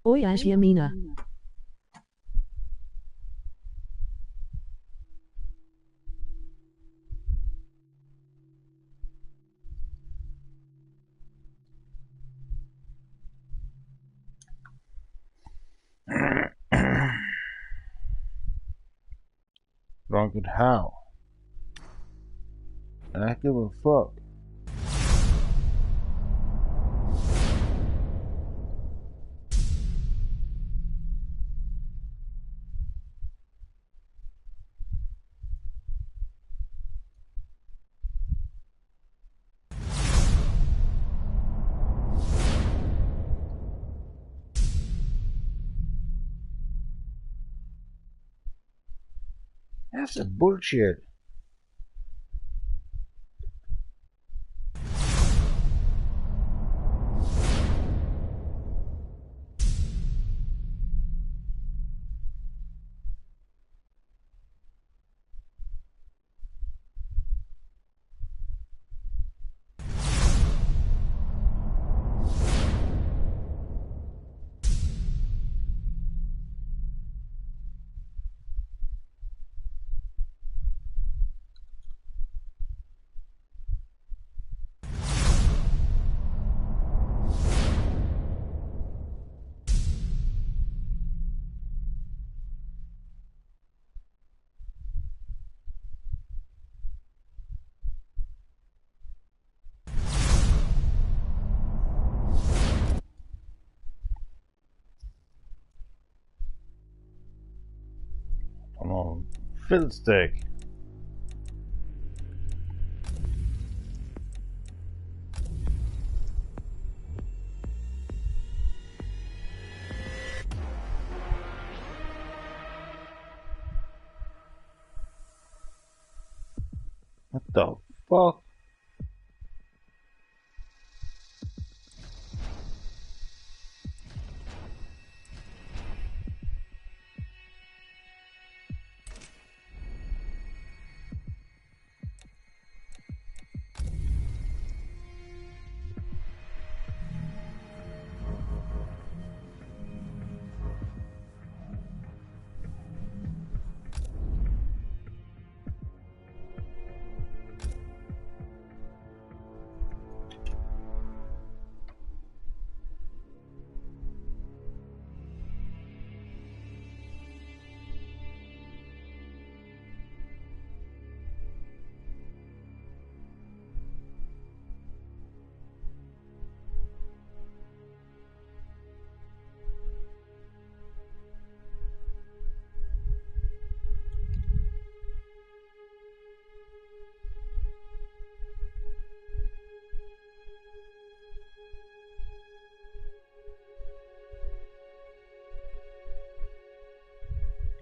Oi, Angiamina. Drunk it how? I give a fuck. That's a bullshit. Come on, fiddlestick. What the fuck?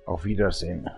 Auf Wiedersehen.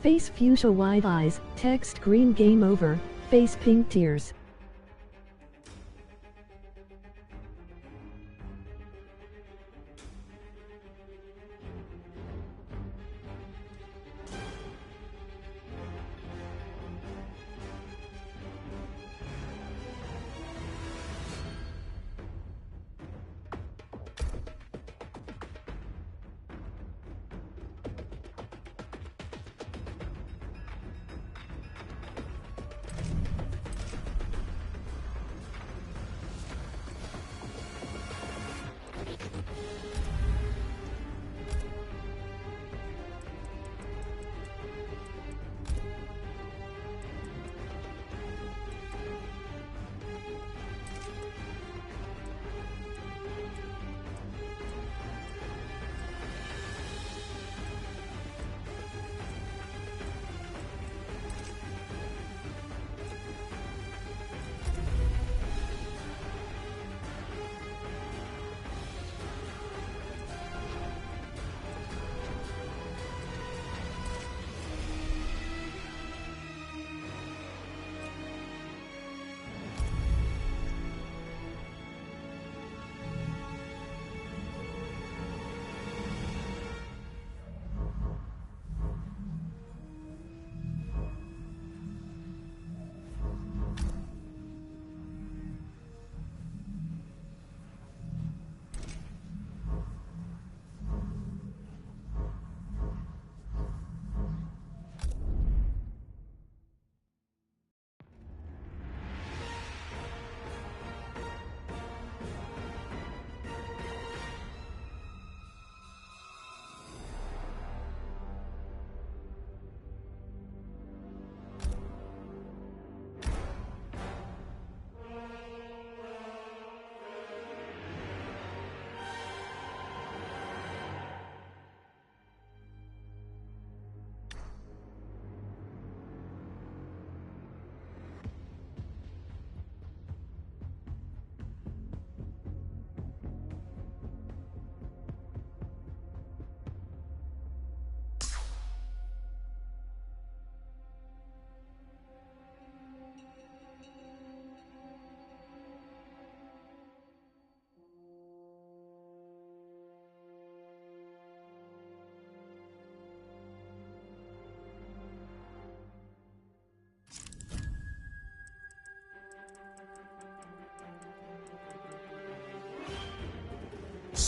Face fuchsia wide eyes, text green game over, face pink tears.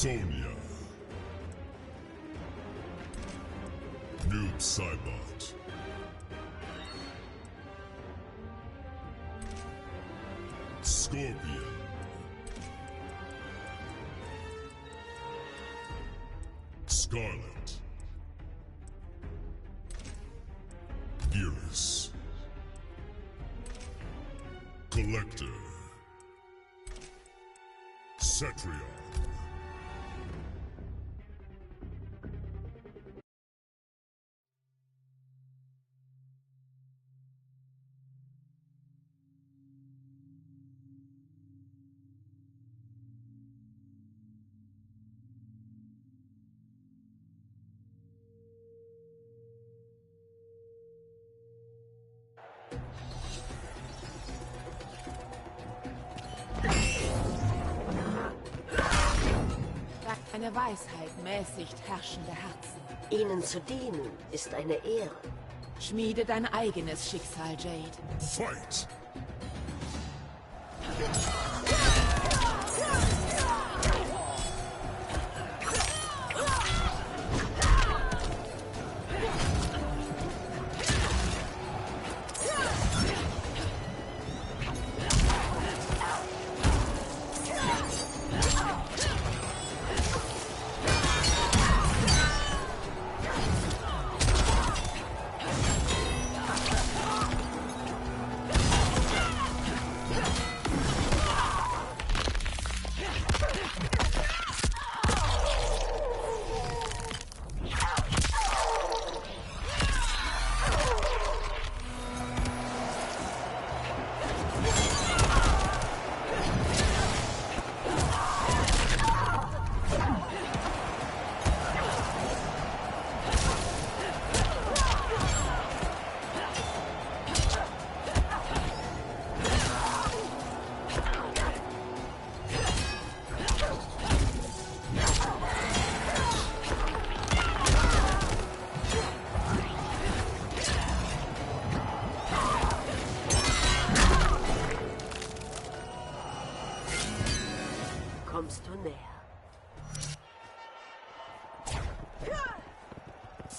Sonya. Noob Saibot. Scorpion. Scarlet. Iris. Collector. Cetrion. Eine Weisheit mäßigt herrschende Herzen. Ihnen zu dienen ist eine Ehre. Schmiede dein eigenes Schicksal, Jade. Fight!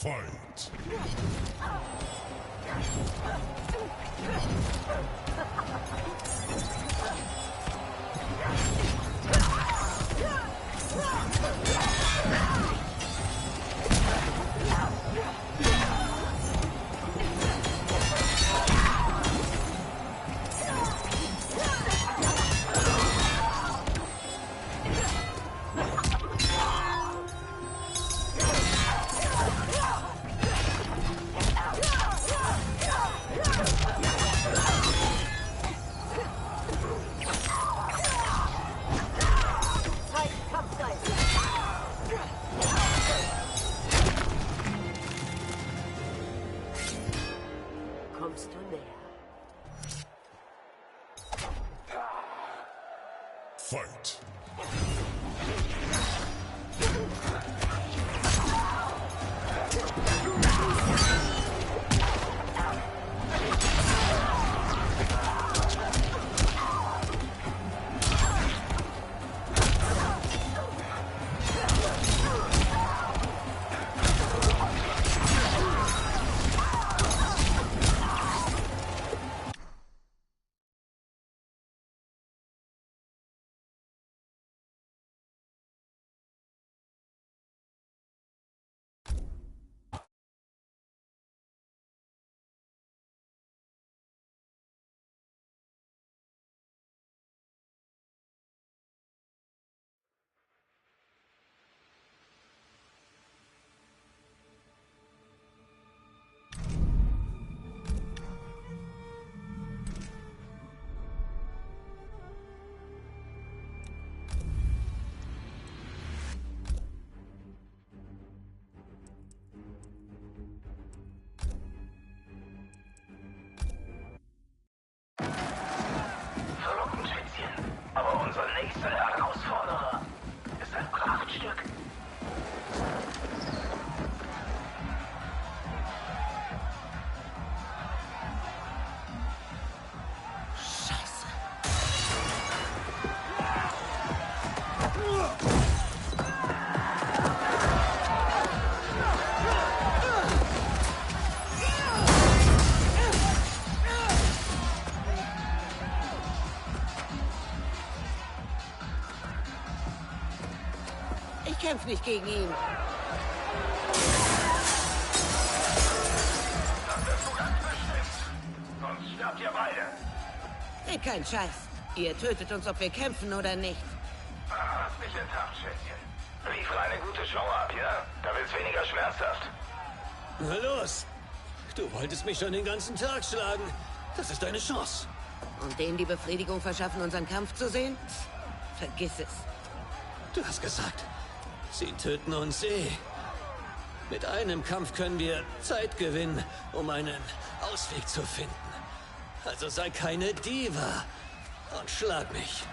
Fight. Kommst du näher? Fight. Verlockend, Schätzchen. Aber unser nächster Herausforderer ist ein Prachtstück. Scheiße. Ich kämpfe nicht gegen ihn. Das wirst du ganz bestimmt. Sonst sterbt ihr beide. Red keinen Scheiß. Ihr tötet uns, ob wir kämpfen oder nicht. Hast mich enttarnt, Schätzchen. Liefere eine gute Show ab, ja? Da wird's weniger schmerzhaft. Na los! Du wolltest mich schon den ganzen Tag schlagen. Das ist deine Chance. Und denen die Befriedigung verschaffen, unseren Kampf zu sehen? Vergiss es. Du hast gesagt, sie töten uns eh. Mit einem Kampf können wir Zeit gewinnen, um einen Ausweg zu finden. Also sei keine Diva und schlag mich.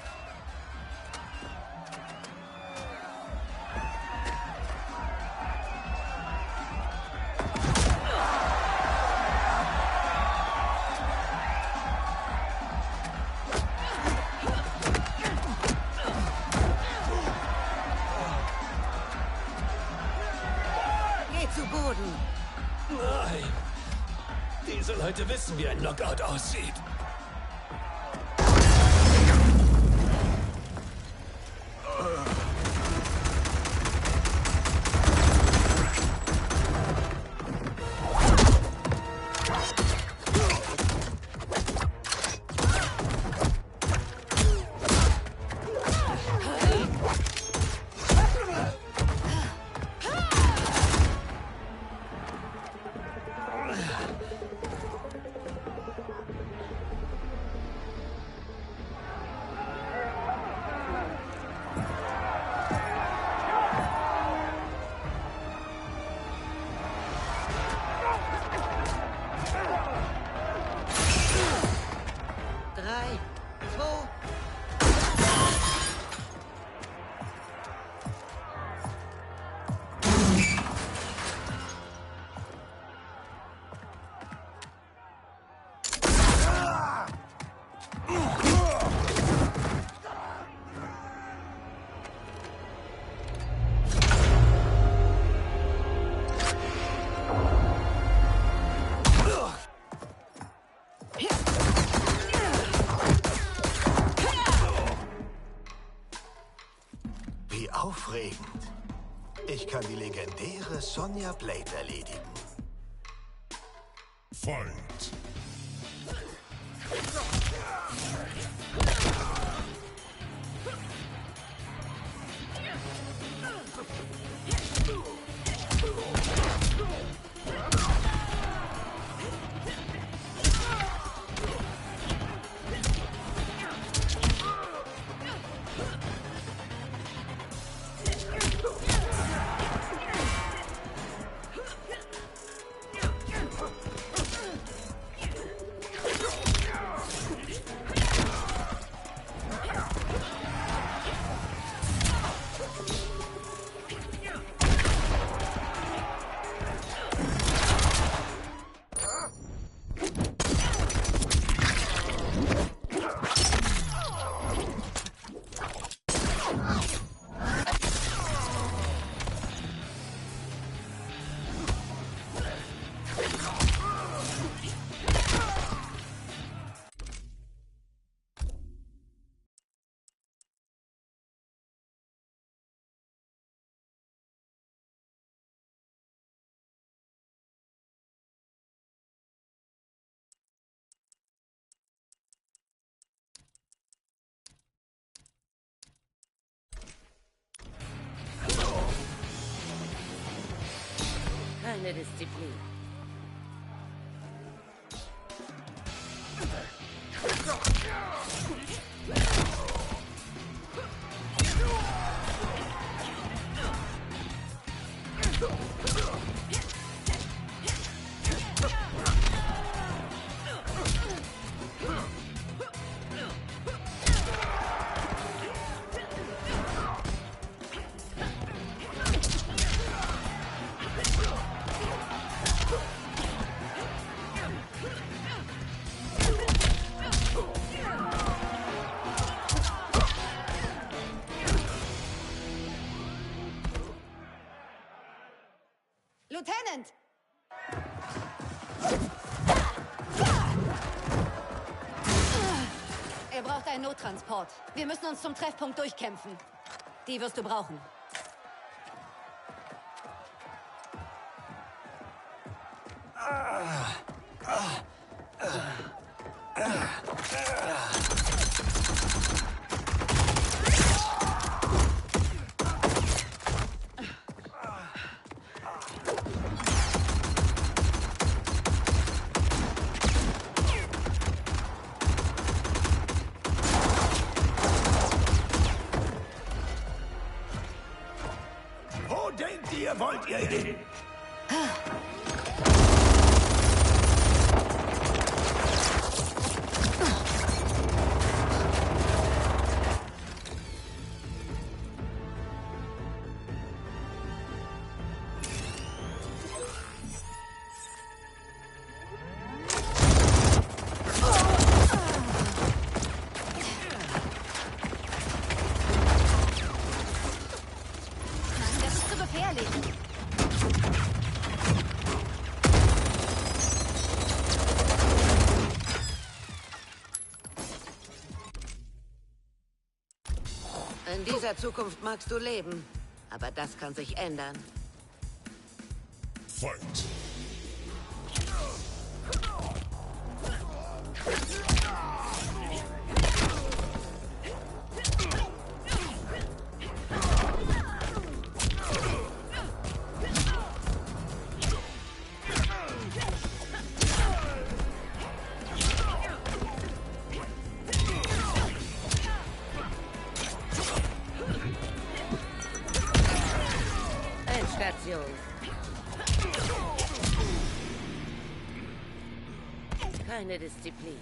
Geh zu Boden. Nein! Diese Leute wissen, wie ein Knockout aussieht. Wie aufregend. Ich kann die legendäre Sonya Blade erledigen. Fight. Keine Disziplin. Lieutenant! Er braucht einen Nottransport. Wir müssen uns zum Treffpunkt durchkämpfen. Die wirst du brauchen. Wo denkt ihr, wollt ihr hin? Das ist zu gefährlich. In dieser Zukunft magst du leben, aber das kann sich ändern. Fight. Endstation. Keine Disziplin.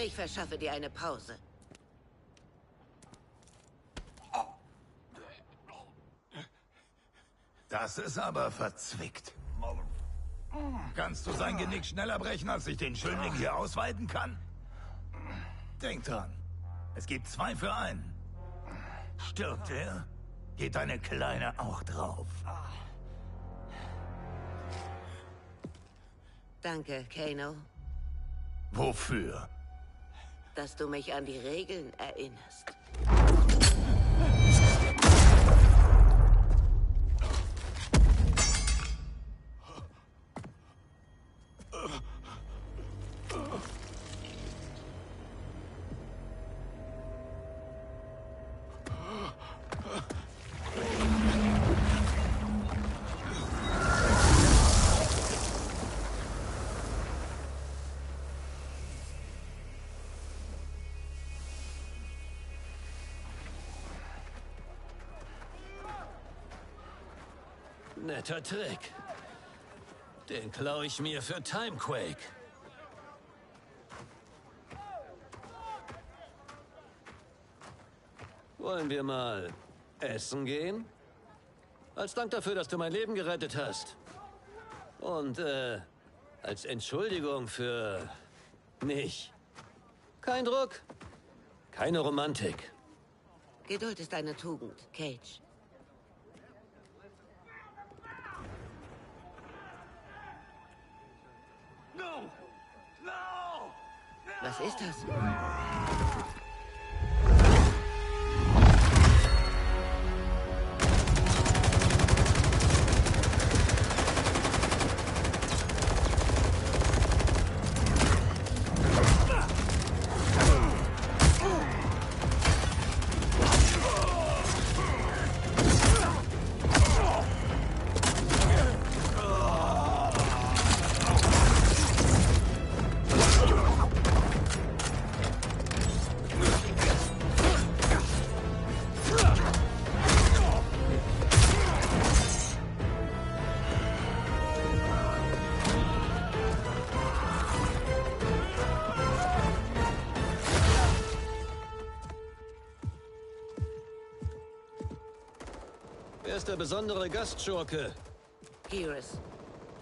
Ich verschaffe dir eine Pause. Das ist aber verzwickt. Kannst du sein Genick schneller brechen, als ich den Schönling hier ausweiten kann? Denk dran. Es gibt 2 für 1. Stirbt er, geht deine Kleine auch drauf. Danke, Kano, Wofür? dass du mich an die Regeln erinnerst. Netter Trick. Den klaue ich mir für Timequake. Wollen wir mal essen gehen? Als Dank dafür, dass du mein Leben gerettet hast. Und, als Entschuldigung für mich. Kein Druck, keine Romantik. Geduld ist eine Tugend, Cage. Was ist das? Wer ist der besondere Gastschurke? Geras.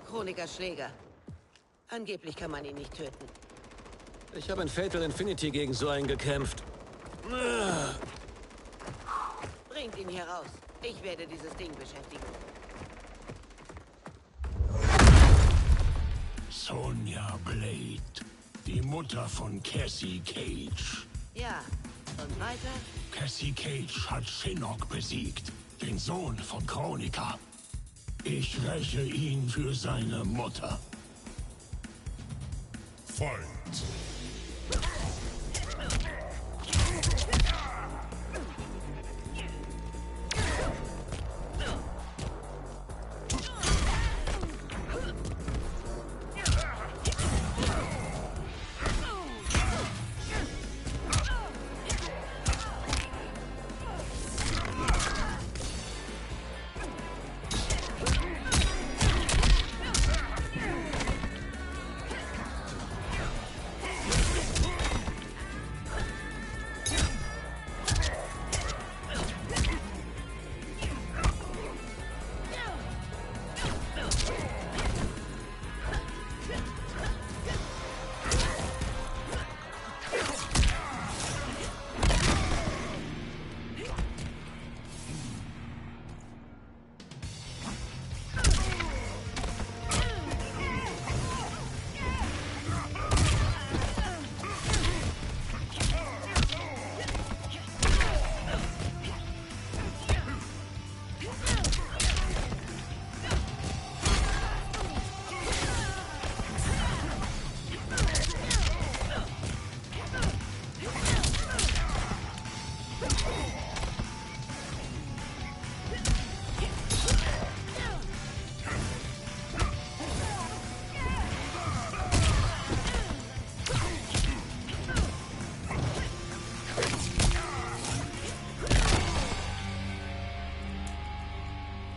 Chroniker Schläger. Angeblich kann man ihn nicht töten. Ich habe in Fatal Infinity gegen so einen gekämpft. Bringt ihn hier raus. Ich werde dieses Ding beschäftigen. Sonya Blade, die Mutter von Cassie Cage. Ja, und weiter? Cassie Cage hat Shinnok besiegt, den Sohn von Chroniker. Ich räche ihn für seine Mutter. Fight!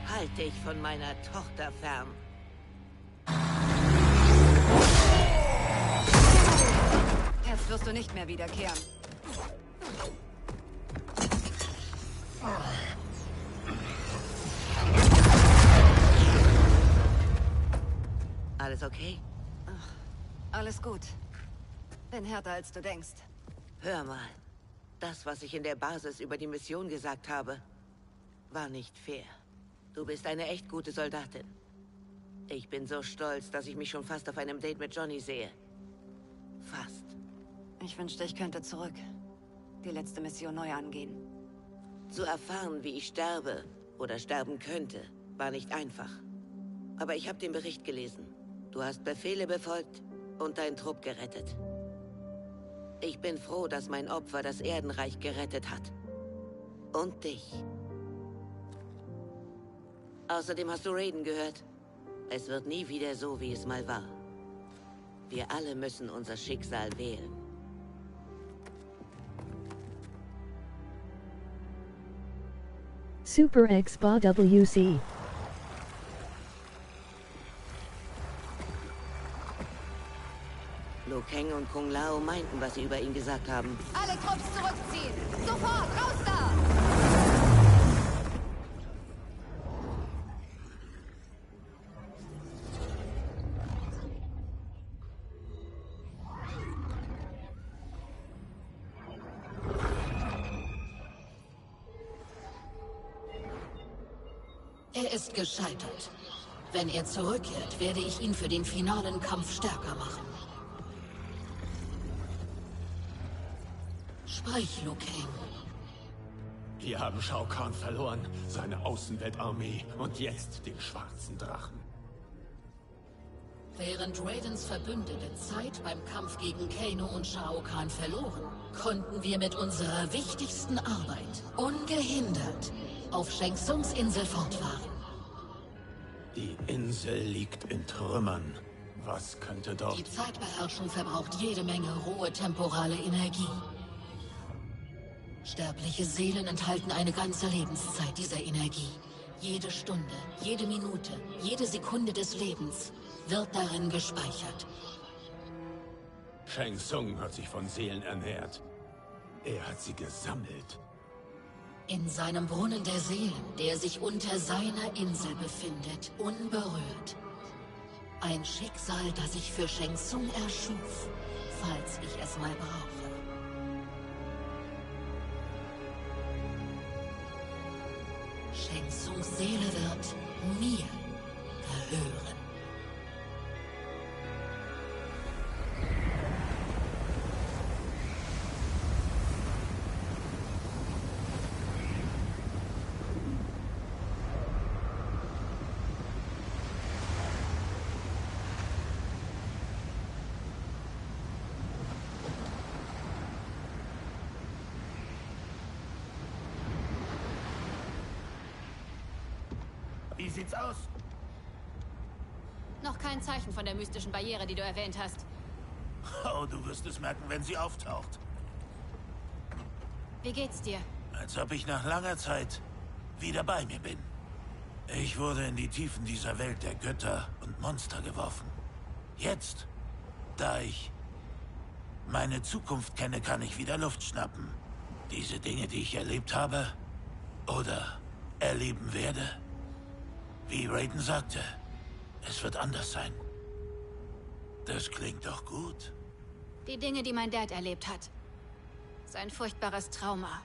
Halt dich von meiner Tochter fern. Sonst wirst du nicht mehr wiederkehren. Alles okay? Ach, alles gut. Bin härter, als du denkst. Hör mal. Das, was ich in der Basis über die Mission gesagt habe, war nicht fair. Du bist eine echt gute Soldatin. Ich bin so stolz, dass ich mich schon fast auf einem Date mit Johnny sehe. Fast. Ich wünschte, ich könnte zurück. Die letzte Mission neu angehen. Zu erfahren, wie ich sterbe oder sterben könnte, war nicht einfach. Aber ich habe den Bericht gelesen. Du hast Befehle befolgt und deinen Trupp gerettet. Ich bin froh, dass mein Opfer das Erdenreich gerettet hat. Und dich. Außerdem hast du Raiden gehört. Es wird nie wieder so, wie es mal war. Wir alle müssen unser Schicksal wählen. Super X Ba WC. Liu Kang und Kung Lao meinten, was sie über ihn gesagt haben. Alle Trupps zurückziehen! Sofort! Raus da! Er ist gescheitert. Wenn er zurückkehrt, werde ich ihn für den finalen Kampf stärker machen. Sprich, Liu Kang. Wir haben Shao Kahn verloren, seine Außenweltarmee und jetzt den schwarzen Drachen. Während Raidens Verbündete Zeit beim Kampf gegen Kano und Shao Kahn verloren, konnten wir mit unserer wichtigsten Arbeit ungehindert auf Shang Tsungs Insel fortfahren. Die Insel liegt in Trümmern. Was könnte dort... Die Zeitbeherrschung verbraucht jede Menge rohe temporale Energie. Sterbliche Seelen enthalten eine ganze Lebenszeit dieser Energie. Jede Stunde, jede Minute, jede Sekunde des Lebens wird darin gespeichert. Shang Tsung hat sich von Seelen ernährt. Er hat sie gesammelt. In seinem Brunnen der Seelen, der sich unter seiner Insel befindet, unberührt. Ein Schicksal, das ich für Shang Tsung erschuf, falls ich es mal brauche. Shang Tsungs Seele wird mir gehören. Wie sieht's aus? Noch kein Zeichen von der mystischen Barriere, die du erwähnt hast. Oh, du wirst es merken, wenn sie auftaucht. Wie geht's dir? Als ob ich nach langer Zeit wieder bei mir bin. Ich wurde in die Tiefen dieser Welt der Götter und Monster geworfen. Jetzt, da ich meine Zukunft kenne, kann ich wieder Luft schnappen. Diese Dinge, die ich erlebt habe oder erleben werde, wie Raiden sagte, es wird anders sein. Das klingt doch gut. Die Dinge, die mein Dad erlebt hat. Sein furchtbares Trauma.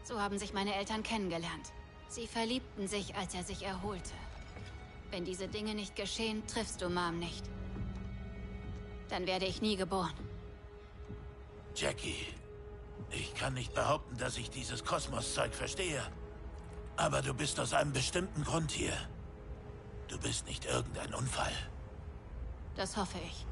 So haben sich meine Eltern kennengelernt. Sie verliebten sich, als er sich erholte. Wenn diese Dinge nicht geschehen, triffst du Mom nicht. Dann werde ich nie geboren. Jackie, ich kann nicht behaupten, dass ich dieses Kosmoszeug verstehe. Aber du bist aus einem bestimmten Grund hier. Du bist nicht irgendein Unfall. Das hoffe ich.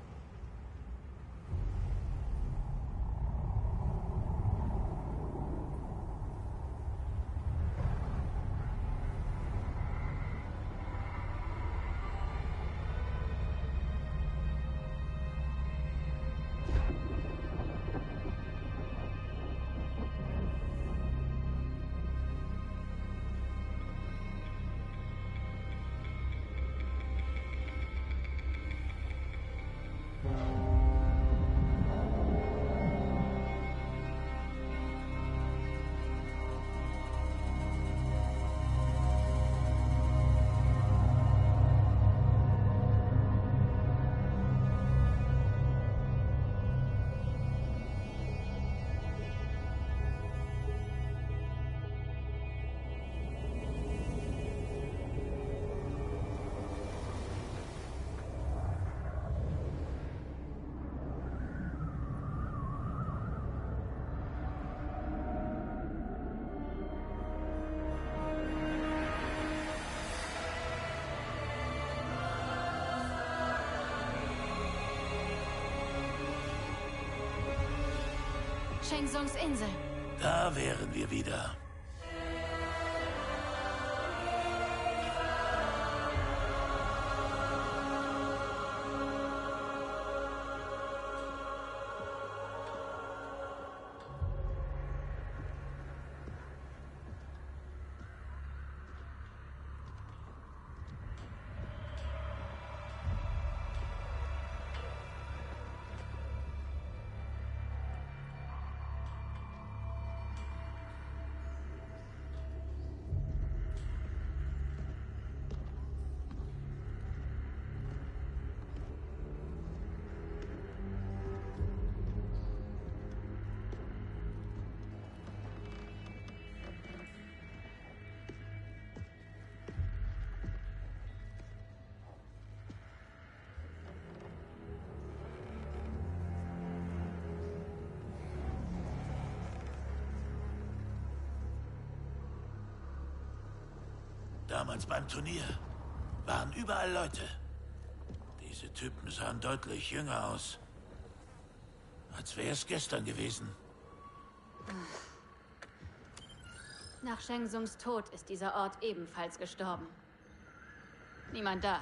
Shang Tsungs Insel. Da wären wir wieder. Damals beim Turnier waren überall Leute. Diese Typen sahen deutlich jünger aus. Als wäre es gestern gewesen. Nach Shang Tsungs Tod ist dieser Ort ebenfalls gestorben. Niemand da.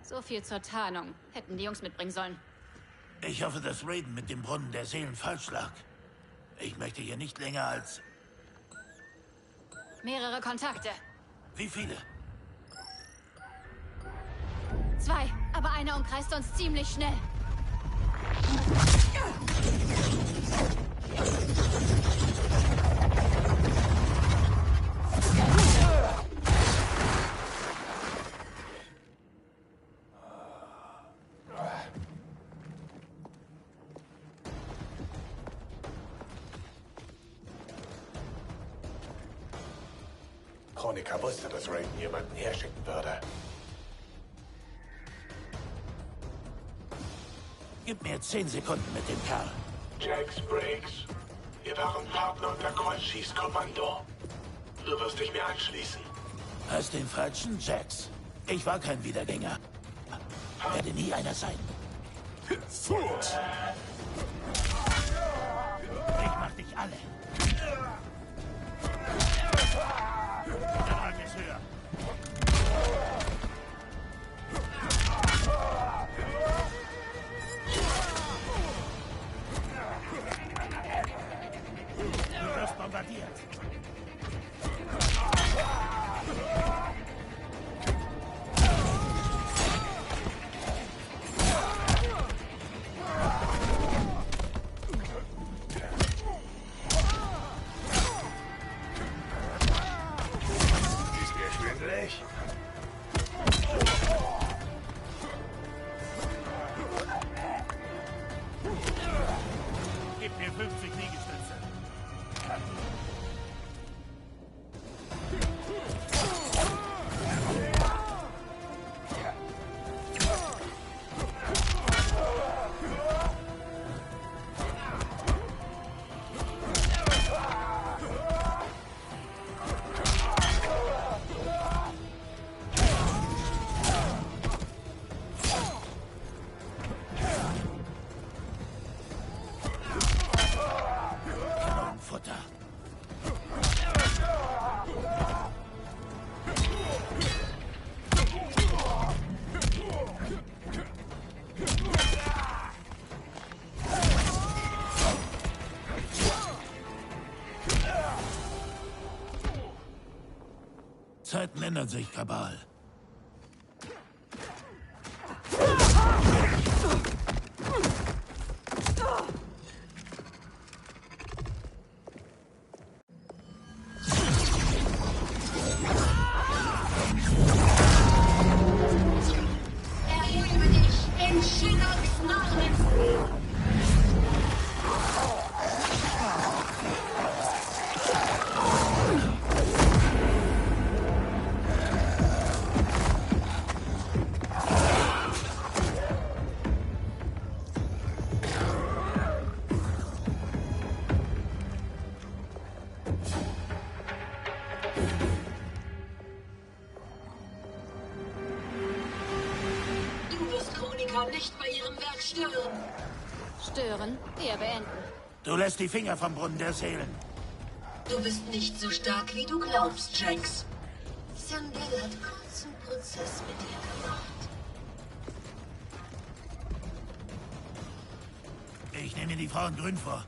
So viel zur Tarnung. Hätten die Jungs mitbringen sollen. Ich hoffe, dass Raiden mit dem Brunnen der Seelen falsch lag. Ich möchte hier nicht länger als... Mehrere Kontakte. Wie viele? 2, aber einer umkreist uns ziemlich schnell. Kronika wusste, dass Raiden jemanden herschicken würde. Gib mir 10 Sekunden mit dem Kerl. Jax Briggs, wir waren Partner unter Kreuzschießkommando. Du wirst dich mir anschließen. Hast den falschen, Jax. Ich war kein Wiedergänger. Werde nie einer sein. Furt! Ich mach dich alle. Der Rang ist höher. Du wirst bombardiert. Ist dir schwindelig? Gib mir 50 Liegestütze. Kanonenfutter. Zeiten ändern sich, Kabal. Erhebe dich in Shinnocks Namen! Du wirst Kronika nicht bei ihrem Werk stören. Stören, eher beenden. Du lässt die Finger vom Brunnen der Seelen. Du bist nicht so stark, wie du glaubst, Jax. Sandel hat kurzen Prozess mit dir gemacht. Ich nehme die Frau in Grün vor.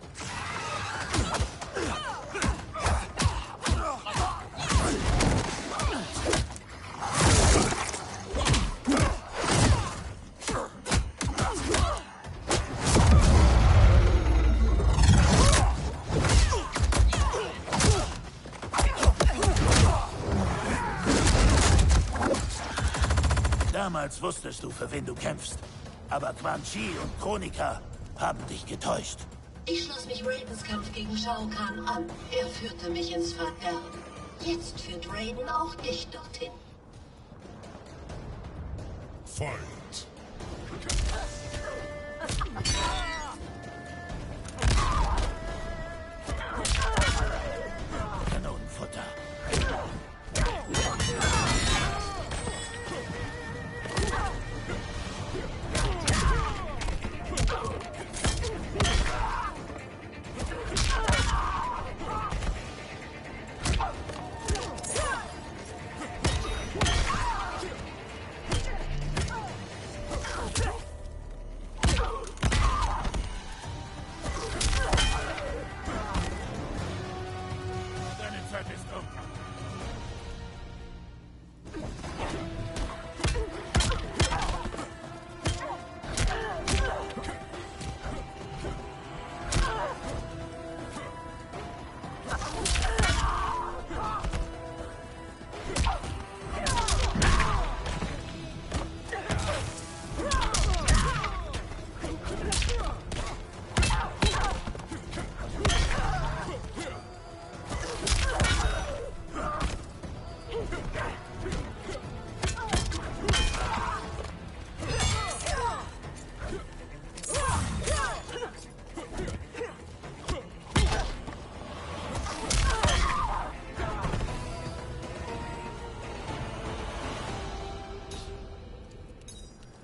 Damals wusstest du, für wen du kämpfst. Aber Quan Chi und Chronika haben dich getäuscht. Ich schloss mich Raidens Kampf gegen Shao Kahn an. Er führte mich ins Verderben. Jetzt führt Raiden auch dich dorthin. Fight. Kanonenfutter. Deine Zeit ist um.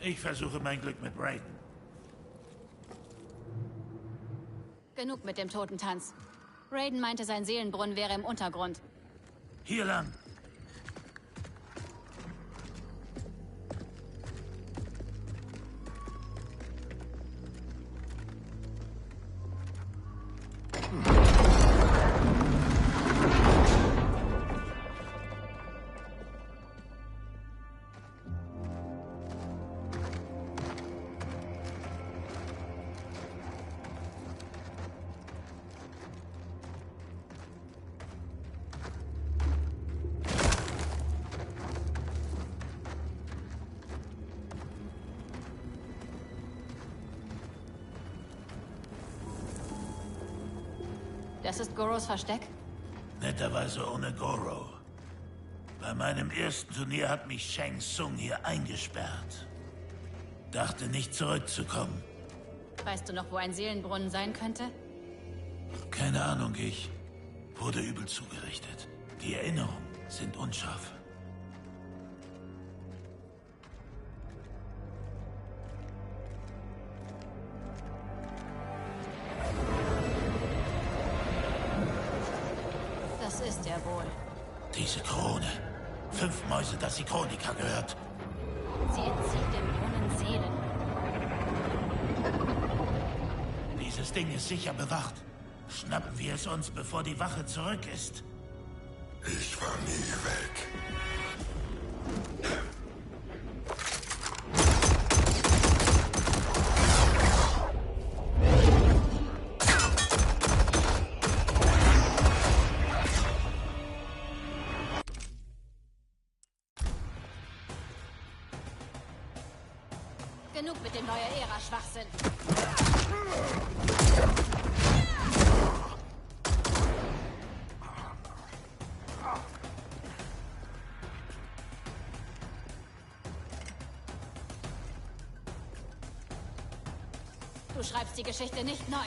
Ich versuche mein Glück mit Raiden. Genug mit dem Totentanz. Raiden meinte, sein Seelenbrunnen wäre im Untergrund. Hier lang. Das ist Goros Versteck? Netterweise ohne Goro. Bei meinem ersten Turnier hat mich Shang Tsung hier eingesperrt. Dachte nicht zurückzukommen. Weißt du noch, wo ein Seelenbrunnen sein könnte? Keine Ahnung, ich wurde übel zugerichtet. Die Erinnerungen sind unscharf. Das ist er wohl. Diese Krone. 5 Mäuse, dass sie Chronika gehört. Sie entzieht dem Brunnen Seelen. Dieses Ding ist sicher bewacht. Schnappen wir es uns, bevor die Wache zurück ist. Ich war nie weg. Genug mit dem neue Ära-Schwachsinn. Du schreibst die Geschichte nicht neu.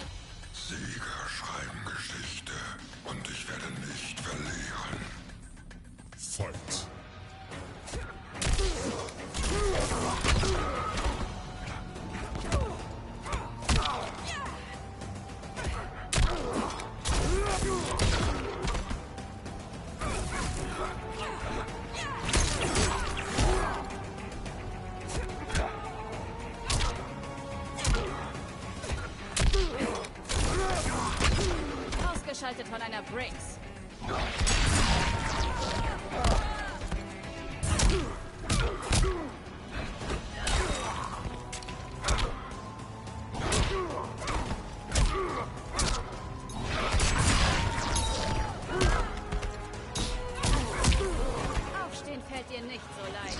Sieger schreiben Geschichte und ich werde nicht verlieren. Fight. geleitet von einer Briggs. Aufstehen fällt dir nicht so leicht.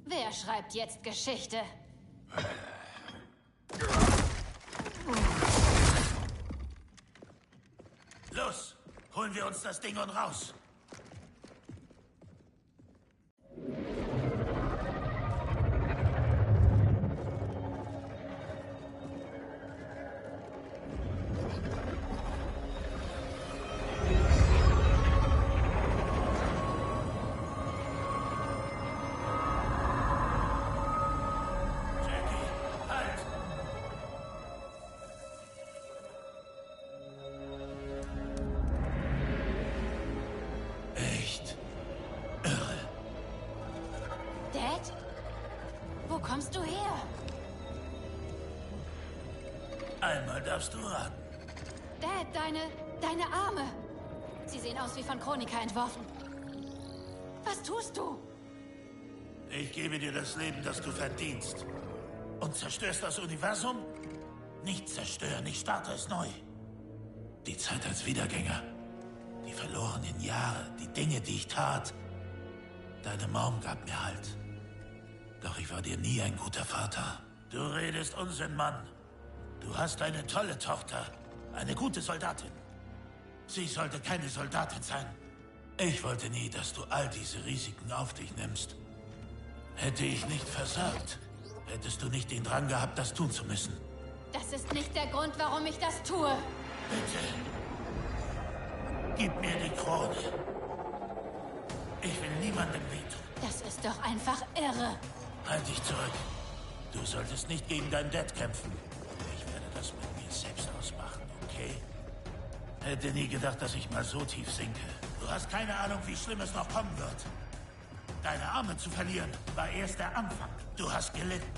Wer schreibt jetzt Geschichte? Los, holen wir uns das Ding und raus. Dad? Wo kommst du her? Einmal darfst du raten. Dad, deine Arme. Sie sehen aus wie von Kronika entworfen. Was tust du? Ich gebe dir das Leben, das du verdienst. Und zerstörst das Universum? Nicht zerstören, ich starte es neu. Die Zeit als Wiedergänger. Die verlorenen Jahre, die Dinge, die ich tat. Deine Mom gab mir Halt. Doch ich war dir nie ein guter Vater. Du redest Unsinn, Mann. Du hast eine tolle Tochter. Eine gute Soldatin. Sie sollte keine Soldatin sein. Ich wollte nie, dass du all diese Risiken auf dich nimmst. Hätte ich nicht versagt, hättest du nicht den Drang gehabt, das tun zu müssen. Das ist nicht der Grund, warum ich das tue. Bitte. Gib mir die Krone. Ich will niemandem wehtun. Das ist doch einfach irre. Halt dich zurück. Du solltest nicht gegen deinen Dad kämpfen. Ich werde das mit mir selbst ausmachen, okay? Hätte nie gedacht, dass ich mal so tief sinke. Du hast keine Ahnung, wie schlimm es noch kommen wird. Deine Arme zu verlieren, war erst der Anfang. Du hast gelitten.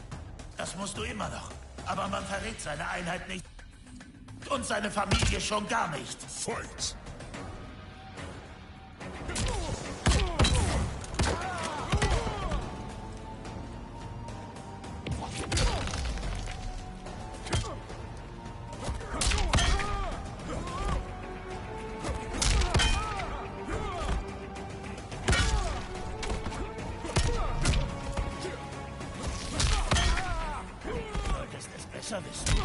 Das musst du immer noch. Aber man verrät seine Einheit nicht. Und seine Familie schon gar nicht. Fight! Besser wissen.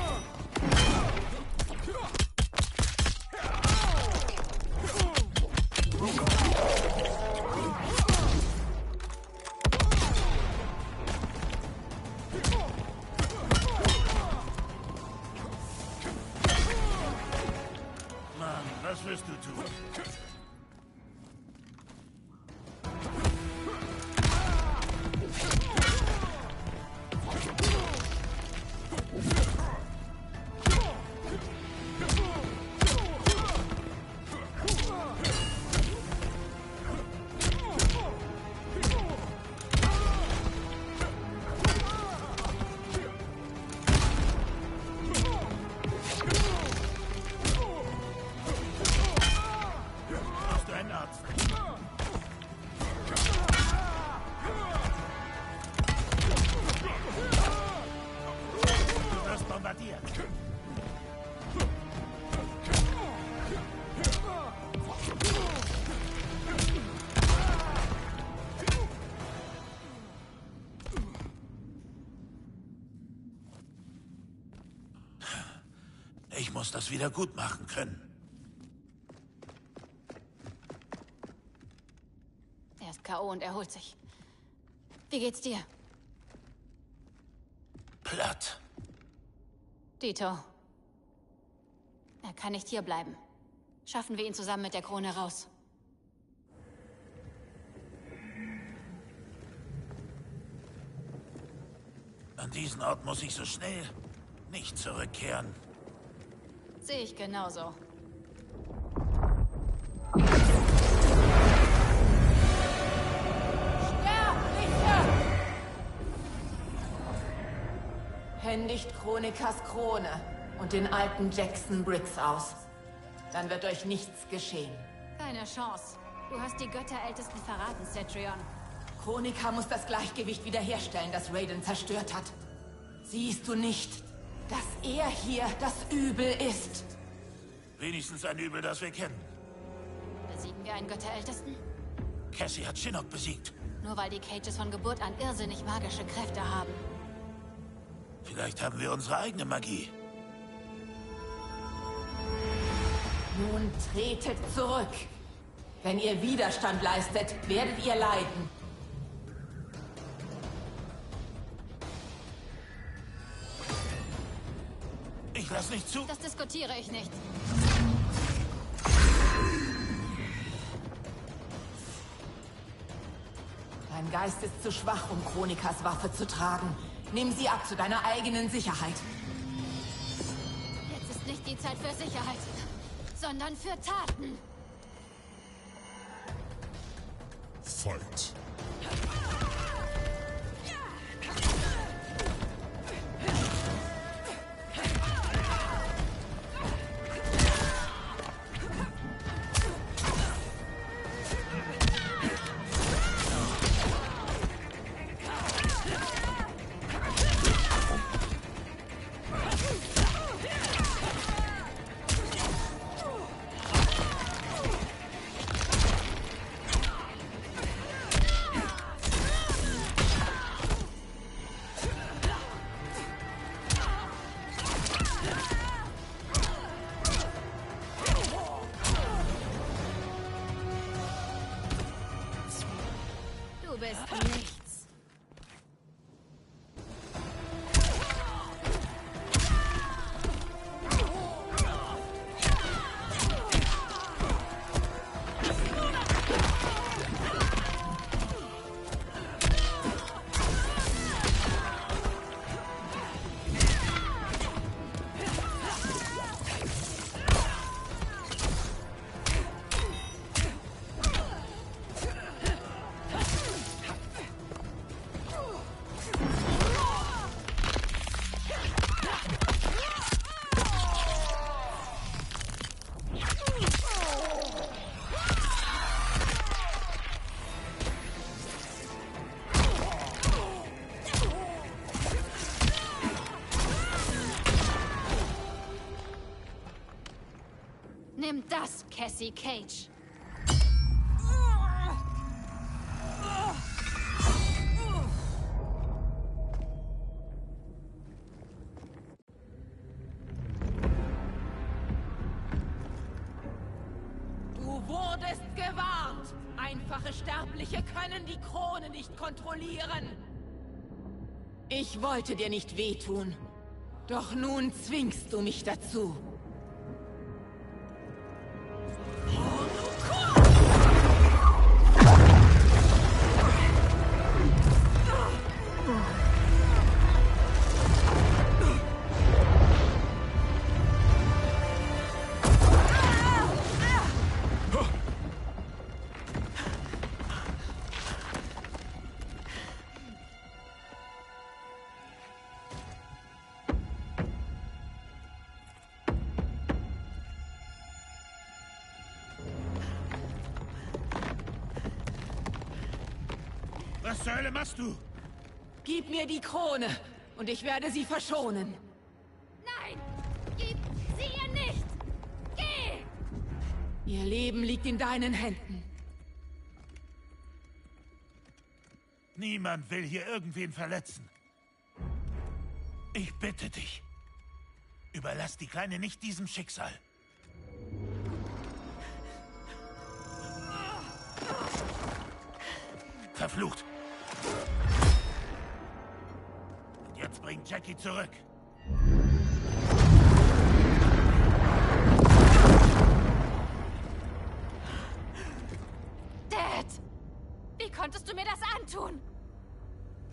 Mann, was wirst du tun? muss das wieder gut machen können. Er ist K.O. und erholt sich. Wie geht's dir? Platt. Dito. Er kann nicht hierbleiben. Schaffen wir ihn zusammen mit der Krone raus. An diesen Ort muss ich so schnell nicht zurückkehren. Sehe ich genauso. Händigt Chronikas Krone und den alten Jackson Briggs aus. Dann wird euch nichts geschehen. Keine Chance. Du hast die Götterältesten verraten, Cetrion. Chronika muss das Gleichgewicht wiederherstellen, das Raiden zerstört hat. Siehst du nicht, dass er hier das Übel ist? Wenigstens ein Übel, das wir kennen. Besiegen wir einen Götterältesten? Cassie hat Shinnok besiegt. Nur weil die Cages von Geburt an irrsinnig magische Kräfte haben. Vielleicht haben wir unsere eigene Magie. Nun tretet zurück. Wenn ihr Widerstand leistet, werdet ihr leiden. Ich lass nicht zu. Das diskutiere ich nicht. Dein Geist ist zu schwach, um Chronikas Waffe zu tragen. Nimm sie ab zu deiner eigenen Sicherheit. Jetzt ist nicht die Zeit für Sicherheit, sondern für Taten. Fight. Du bist nichts. Nimm das, Cassie Cage. Du wurdest gewarnt. Einfache Sterbliche können die Krone nicht kontrollieren. Ich wollte dir nicht wehtun. Doch nun zwingst du mich dazu. Was zur Hölle machst du? Gib mir die Krone und ich werde sie verschonen. Nein! Gib sie ihr nicht! Geh! Ihr Leben liegt in deinen Händen. Niemand will hier irgendwen verletzen. Ich bitte dich. Überlass die Kleine nicht diesem Schicksal. Verflucht. Und jetzt bringt Jackie zurück. Dad! Wie konntest du mir das antun?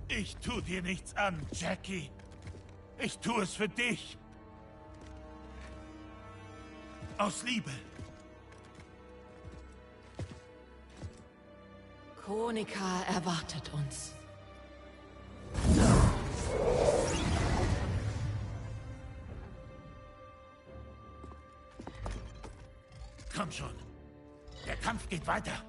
Ich tu dir nichts an, Jackie. Ich tue es für dich. Aus Liebe. Kronika erwartet uns. Komm schon. Der Kampf geht weiter.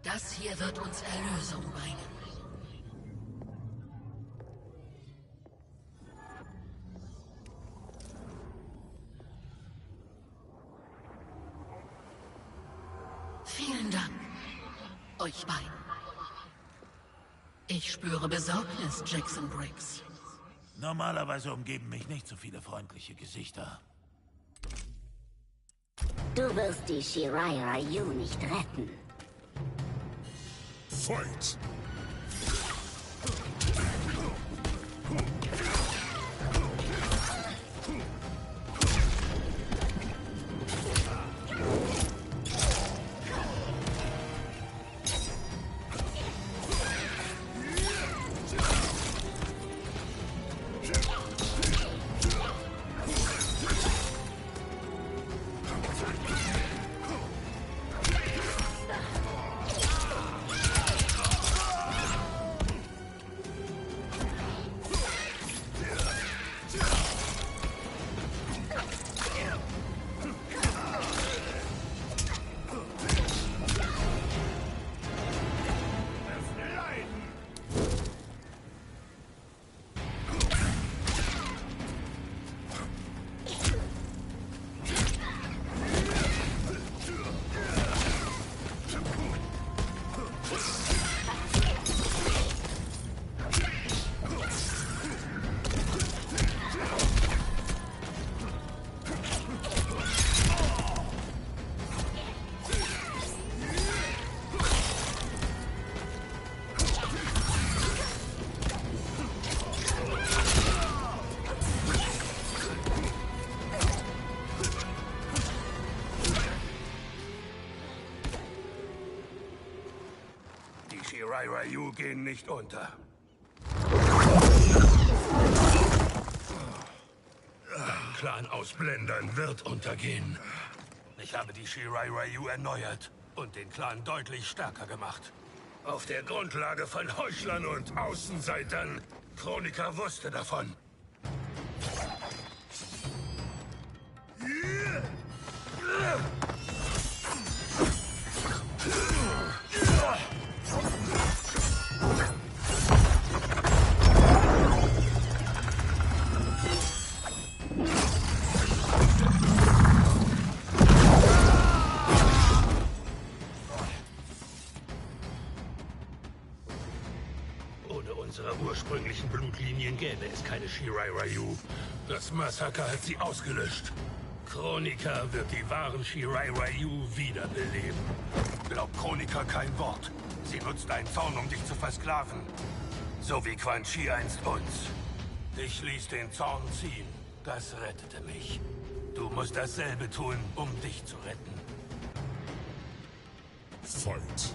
Das hier wird uns Erlösung bringen. Vielen Dank, euch beiden. Ich spüre Besorgnis, Jackson Briggs. Normalerweise umgeben mich nicht so viele freundliche Gesichter. Du wirst die Shirai Ryu nicht retten. Fight! Shirai Ryu gehen nicht unter. Dein Clan aus Blendern wird untergehen. Ich habe die Shirai Ryu erneuert und den Clan deutlich stärker gemacht. Auf der Grundlage von Heuchlern und Außenseitern. Kronika wusste davon. Ohne unsere ursprünglichen Blutlinien gäbe es keine Shirai Ryu. Das Massaker hat sie ausgelöscht. Kronika wird die wahren Shirai Ryu wiederbeleben. Glaubt Kronika kein Wort. Sie nutzt deinen Zorn, um dich zu versklaven. So wie Quan Chi einst uns. Ich ließ den Zorn ziehen. Das rettete mich. Du musst dasselbe tun, um dich zu retten. Fight.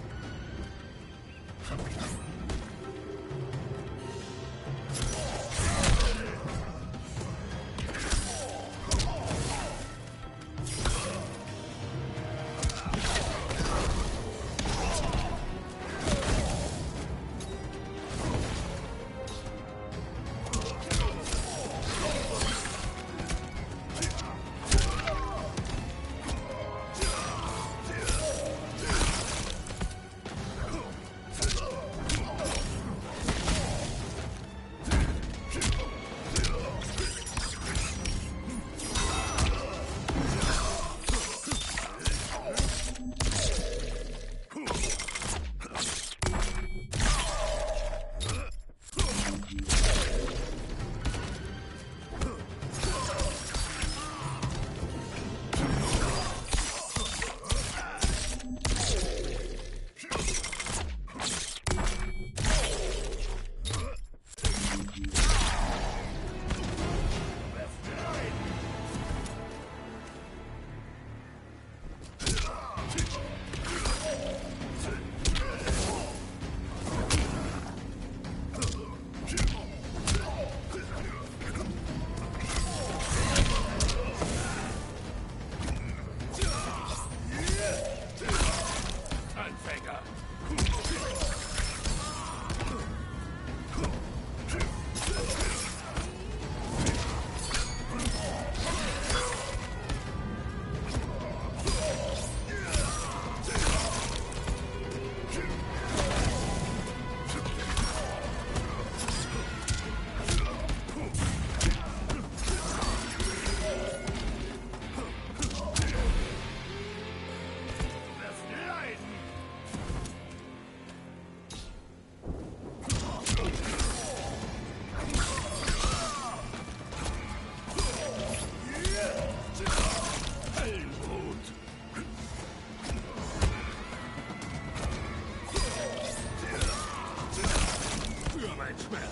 kein Schmerz.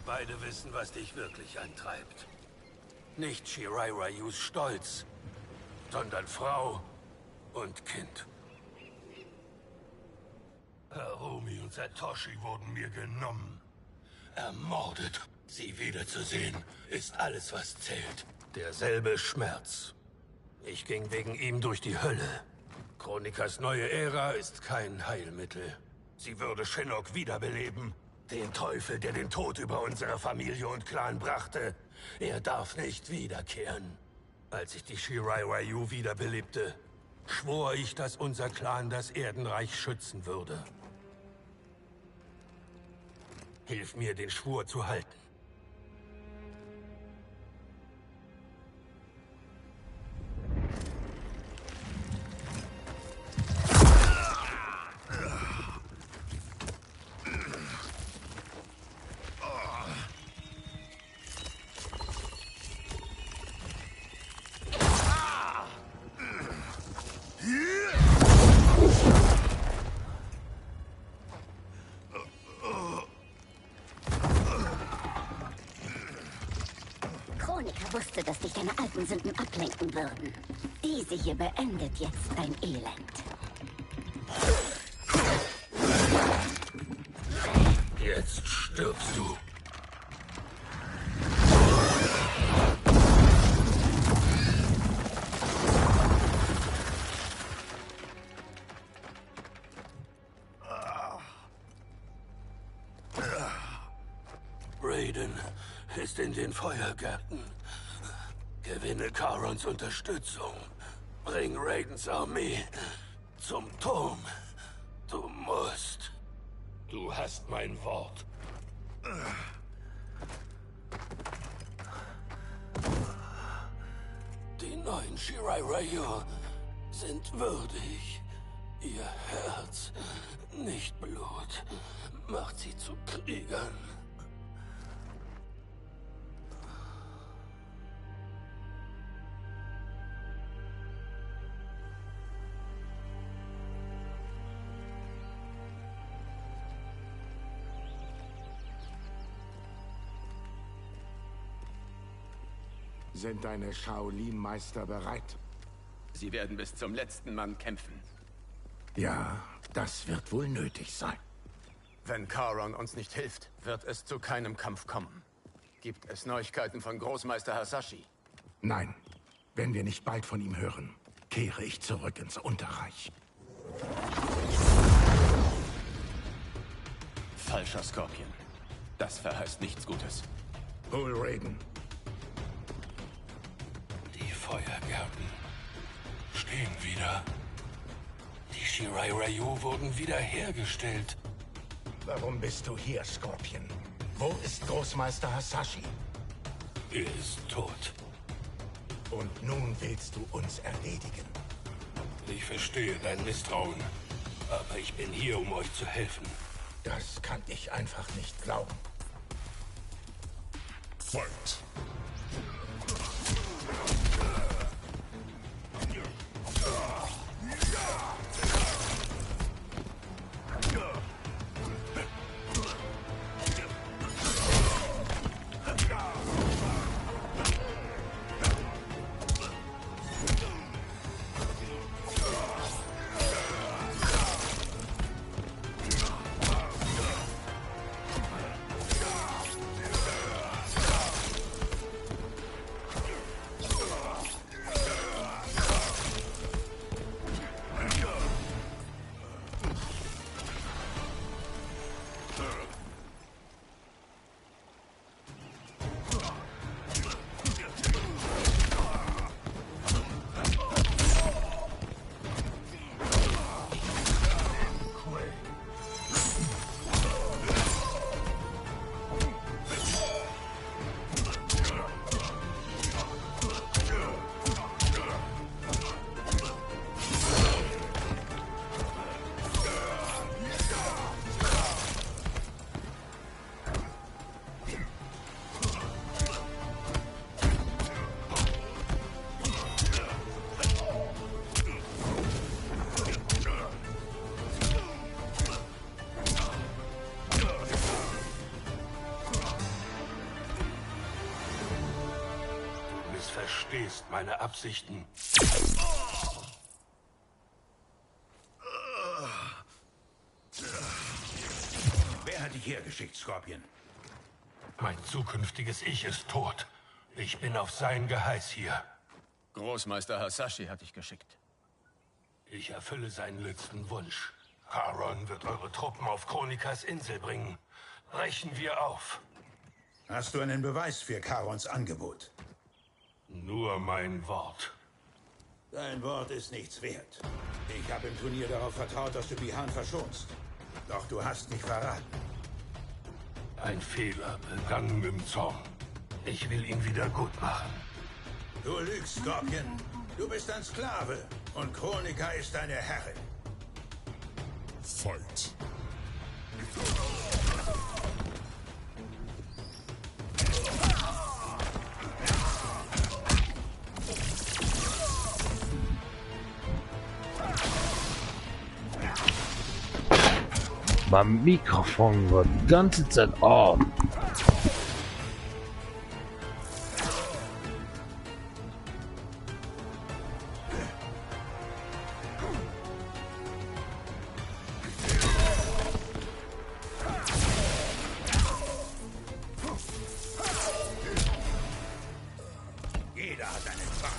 Beide wissen, was dich wirklich antreibt. Nicht Shirai Ryus Stolz, sondern Frau und Kind. Harumi und Satoshi wurden mir genommen. Ermordet. Sie wiederzusehen, ist alles, was zählt. Derselbe Schmerz. Ich ging wegen ihm durch die Hölle. Chronikas neue Ära ist kein Heilmittel. Sie würde Shinnok wiederbeleben. Den Teufel, der den Tod über unsere Familie und Clan brachte. Er darf nicht wiederkehren. Als ich die Shirai Ryu wiederbelebte, schwor ich, dass unser Clan das Erdenreich schützen würde. Hilf mir, den Schwur zu halten. Wusste, dass dich deine alten Sünden ablenken würden. Diese hier beendet jetzt dein Elend. Jetzt stirbst du. Raiden ist in den Feuergärten. Gewinne Charons Unterstützung. Bring Raidens Armee zum Turm. Du musst. Du hast mein Wort. Die neuen Shirai Ryu sind würdig. Ihr Herz, nicht Blut, macht sie zu Kriegern. Sind deine Shaolin-Meister bereit? Sie werden bis zum letzten Mann kämpfen. Ja, das wird wohl nötig sein. Wenn Charon uns nicht hilft, wird es zu keinem Kampf kommen. Gibt es Neuigkeiten von Großmeister Hasashi? Nein. Wenn wir nicht bald von ihm hören, kehre ich zurück ins Unterreich. Falscher Skorpion. Das verheißt nichts Gutes. Hol Raiden. Die Feuergärten stehen wieder. Die Shirai Ryu wurden wiederhergestellt. Warum bist du hier, Skorpion? Wo ist Großmeister Hasashi? Er ist tot. Und nun willst du uns erledigen? Ich verstehe dein Misstrauen. Aber ich bin hier, um euch zu helfen. Das kann ich einfach nicht glauben. Fight! verstehst meine Absichten. Wer hat dich hergeschickt, Scorpion? Mein zukünftiges Ich ist tot. Ich bin auf sein Geheiß hier. Großmeister Hasashi hat dich geschickt. Ich erfülle seinen letzten Wunsch. Charon wird eure Truppen auf Chronikas Insel bringen. Brechen wir auf. Hast du einen Beweis für Charons Angebot? Nur mein Wort. Dein Wort ist nichts wert. Ich habe im Turnier darauf vertraut, dass du Bihan verschonst. Doch du hast mich verraten. Ein Fehler, begangen im Zorn. Ich will ihn wieder gut machen. Du lügst, Scorpion. Du bist ein Sklave und Chronika ist deine Herrin. Fight. Mein Mikrofon wird die ganze Zeit on. Jeder hat einen Pfad.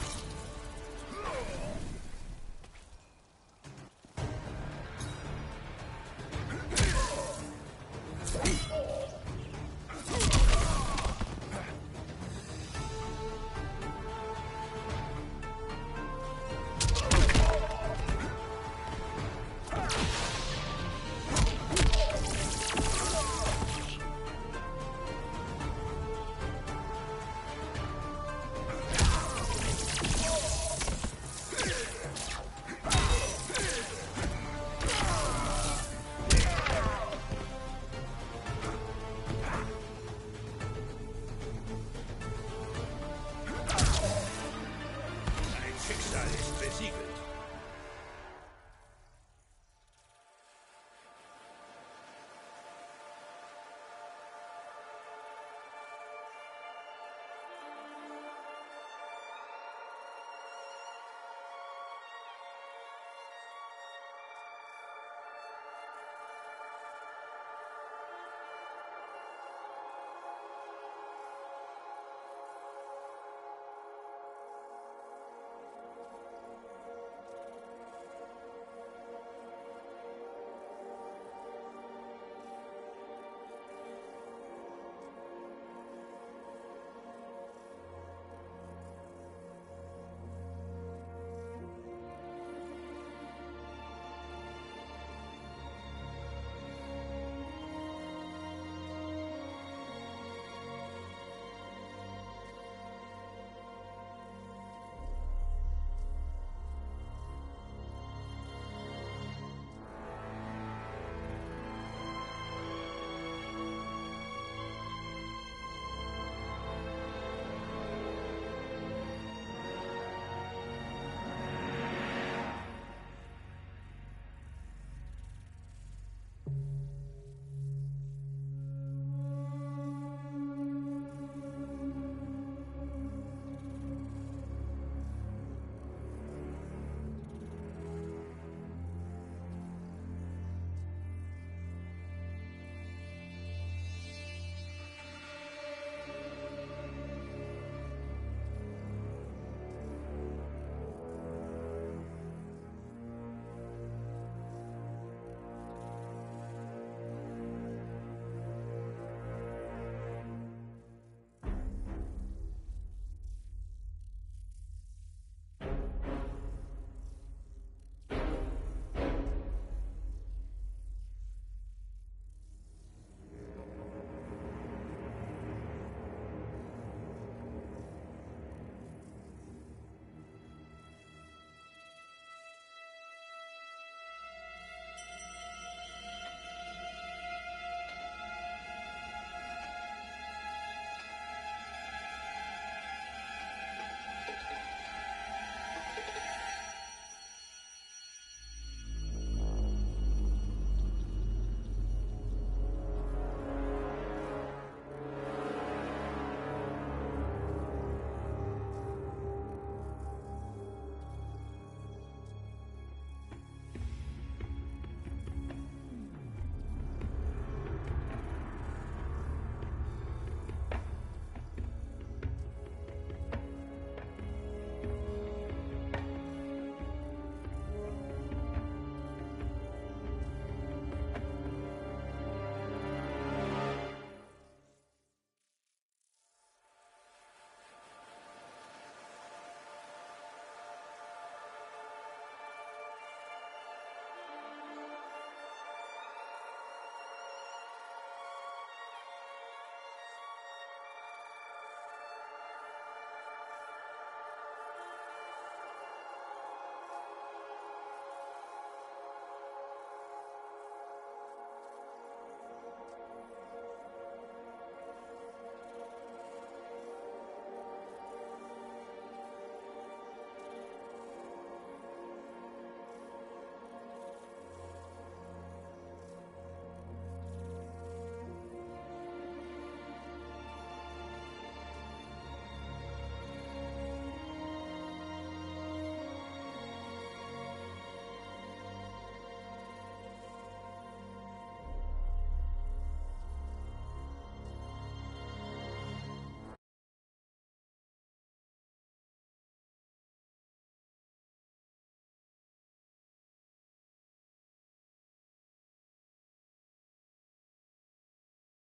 Schicksal ist besiegelt.